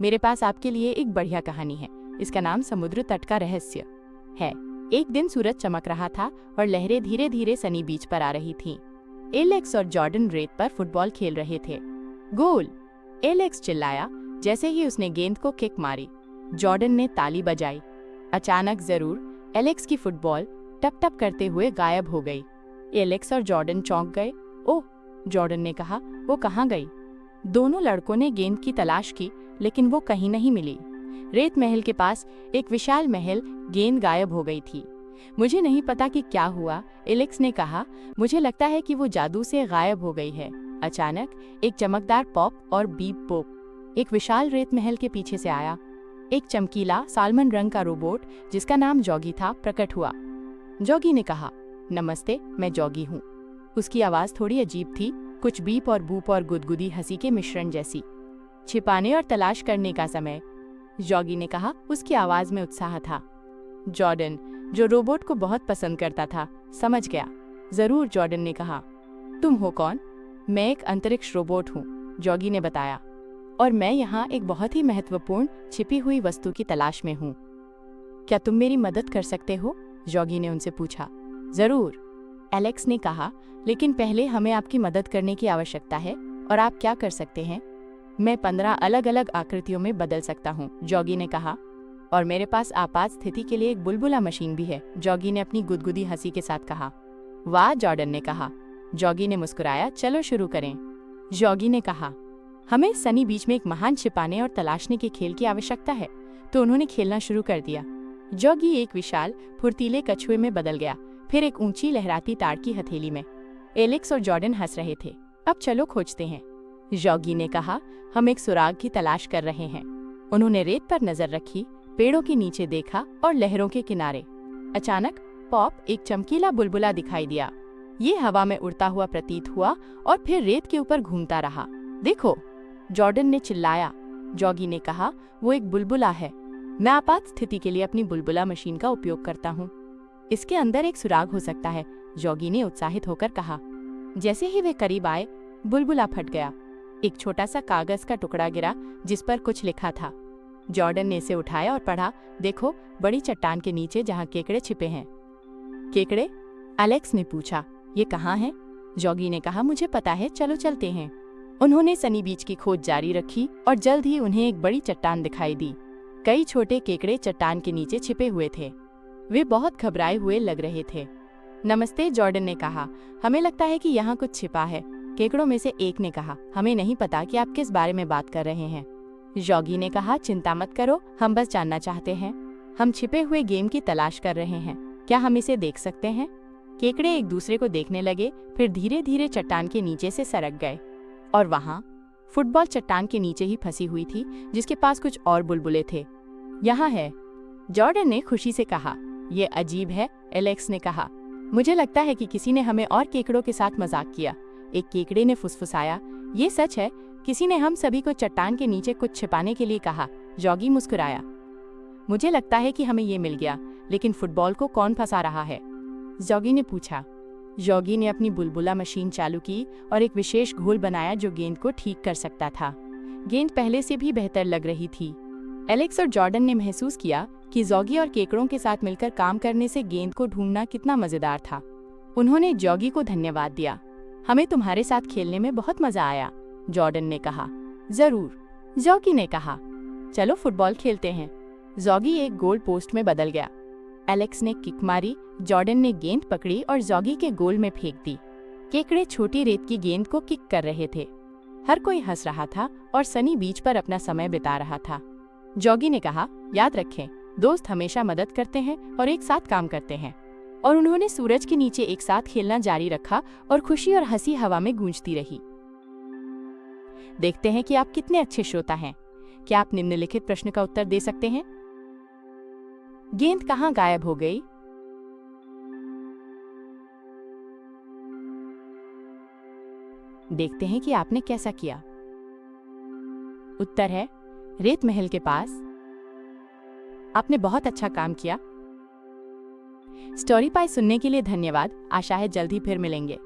मेरे पास आपके लिए एक बढ़िया कहानी है। इसका नाम समुद्र तट का रहस्य है। एक दिन सूरज चमक रहा था और लहरें धीरे धीरे सनी बीच पर आ रही थीं। एलेक्स और जॉर्डन रेत पर फुटबॉल खेल रहे थे। गोल! एलेक्स चिल्लाया जैसे ही उसने गेंद को किक मारी। जॉर्डन ने ताली बजाई। अचानक जरूर एलेक्स की फुटबॉल टप टप करते हुए गायब हो गई। एलेक्स और जॉर्डन चौंक गए। ओह! जॉर्डन ने कहा, वो कहाँ गई? दोनों लड़कों ने गेंद की तलाश की, लेकिन वो कहीं नहीं मिली। रेत महल के पास एक विशाल महल गेंद गायब हो गई थी। मुझे नहीं पता कि क्या हुआ, एलेक्स ने कहा। मुझे लगता है कि वो जादू से गायब हो गई है। अचानक एक चमकदार पॉप और बीप पोप एक विशाल रेत महल के पीछे से आया। एक चमकीला साल्मन रंग का रोबोट जिसका नाम जॉगी था प्रकट हुआ। जॉगी ने कहा, नमस्ते, मैं जॉगी हूँ। उसकी आवाज थोड़ी अजीब थी, कुछ बीप और बूप और गुदगुदी हंसी के मिश्रण जैसी। छिपाने और तलाश करने का समय, जॉगी ने कहा। उसकी आवाज में उत्साह था। जॉर्डन, जो रोबोट को बहुत पसंद करता था, समझ गया। जरूर, जॉर्डन ने कहा। तुम हो कौन? मैं एक अंतरिक्ष रोबोट हूँ, जॉगी ने बताया, और मैं यहाँ एक बहुत ही महत्वपूर्ण छिपी हुई वस्तु की तलाश में हूँ। क्या तुम मेरी मदद कर सकते हो? जॉगी ने उनसे पूछा। जरूर, एलेक्स ने कहा, लेकिन पहले हमें आपकी मदद करने की आवश्यकता है। और आप क्या कर सकते हैं? मैं 15 अलग अलग आकृतियों में बदल सकता हूँ, जॉगी ने कहा। और मेरे पास आपात स्थिति के लिए एक बुलबुला मशीन भी है, जॉगी ने अपनी गुदगुदी हंसी के साथ कहा। वाह, जॉर्डन ने कहा। जॉगी ने मुस्कुराया। चलो शुरू करें, जॉगी ने कहा। हमें सनी बीच में एक महान छिपाने और तलाशने के खेल की आवश्यकता है। तो उन्होंने खेलना शुरू कर दिया। जॉगी एक विशाल फुर्तीले कछुए में बदल गया, फिर एक ऊंची लहराती ताड़ की हथेली में। एलेक्स और जॉर्डन हंस रहे थे। अब चलो खोजते हैं, जॉगी ने कहा। हम एक सुराग की तलाश कर रहे हैं। उन्होंने रेत पर नजर रखी, पेड़ों के नीचे देखा और लहरों के किनारे। अचानक पॉप एक चमकीला बुलबुला दिखाई दिया। ये हवा में उड़ता हुआ प्रतीत हुआ और फिर रेत के ऊपर घूमता रहा। देखो, जॉर्डन ने चिल्लाया। जॉगी ने कहा, वो एक बुलबुला है। मैं आपात स्थिति के लिए अपनी बुलबुला मशीन का उपयोग करता हूँ। इसके अंदर एक सुराग हो सकता है, जॉगी ने उत्साहित होकर कहा। जैसे ही वे करीब आए, बुलबुला फट गया। एक छोटा सा कागज का टुकड़ा गिरा जिस पर कुछ लिखा था। जॉर्डन ने इसे उठाया और पढ़ा। देखो, बड़ी चट्टान के नीचे जहाँ केकड़े छिपे हैं। केकड़े? एलेक्स ने पूछा। ये कहाँ है? जॉगी ने कहा, मुझे पता है, चलो चलते हैं। उन्होंने सनी बीच की खोज जारी रखी और जल्द ही उन्हें एक बड़ी चट्टान दिखाई दी। कई छोटे केकड़े चट्टान के नीचे छिपे हुए थे। वे बहुत घबराए हुए लग रहे थे। नमस्ते, जॉर्डन ने कहा। हमें लगता है कि यहाँ कुछ छिपा है, केकड़ों में से एक ने कहा। हमें नहीं पता कि आप किस बारे में बात कर रहे हैं, जॉगी ने कहा। चिंता मत करो, हम बस जानना चाहते हैं। हम छिपे हुए गेम की तलाश कर रहे हैं। क्या हम इसे देख सकते हैं? केकड़े एक दूसरे को देखने लगे, फिर धीरे धीरे चट्टान के नीचे से सरक गए। और वहाँ फुटबॉल चट्टान के नीचे ही फंसी हुई थी, जिसके पास कुछ और बुलबुले थे। यहाँ है, जॉर्डन ने खुशी से कहा। ये अजीब है, एलेक्स ने कहा। मुझे लगता है कि किसी ने हमें और केकड़ों के साथ मजाक किया, एक केकड़े ने फुसफुसाया। ये सच है, किसी ने हम सभी को चट्टान के नीचे कुछ छिपाने के लिए कहा, जॉगी मुस्कुराया। मुझे लगता है कि हमें ये मिल गया, लेकिन फुटबॉल को कौन फंसा रहा है? जॉगी ने पूछा। जॉगी ने अपनी बुलबुला मशीन चालू की और एक विशेष घोल बनाया जो गेंद को ठीक कर सकता था। गेंद पहले से भी बेहतर लग रही थी। एलेक्स और जॉर्डन ने महसूस किया कि जॉगी और केकड़ों के साथ मिलकर काम करने से गेंद को ढूंढना कितना मजेदार था। उन्होंने जॉगी को धन्यवाद दिया। हमें तुम्हारे साथ खेलने में बहुत मजा आया, जॉर्डन ने कहा। जरूर, जॉगी ने कहा। चलो फुटबॉल खेलते हैं। जॉगी एक गोल पोस्ट में बदल गया। एलेक्स ने किक मारी, जॉर्डन ने गेंद पकड़ी और जॉगी के गोल में फेंक दी। केकड़े छोटी रेत की गेंद को किक कर रहे थे। हर कोई हंस रहा था और सनी बीच पर अपना समय बिता रहा था। जॉगी ने कहा, याद रखें, दोस्त हमेशा मदद करते हैं और एक साथ काम करते हैं। और उन्होंने सूरज के नीचे एक साथ खेलना जारी रखा और खुशी और हंसी हवा में गूंजती रही। देखते हैं कि आप कितने अच्छे श्रोता हैं। क्या आप निम्नलिखित प्रश्न का उत्तर दे सकते हैं? गेंद कहाँ गायब हो गई? देखते हैं कि आपने कैसा किया। उत्तर है रेत महल के पास। आपने बहुत अच्छा काम किया। स्टोरी पाई सुनने के लिए धन्यवाद। आशा है जल्द ही फिर मिलेंगे।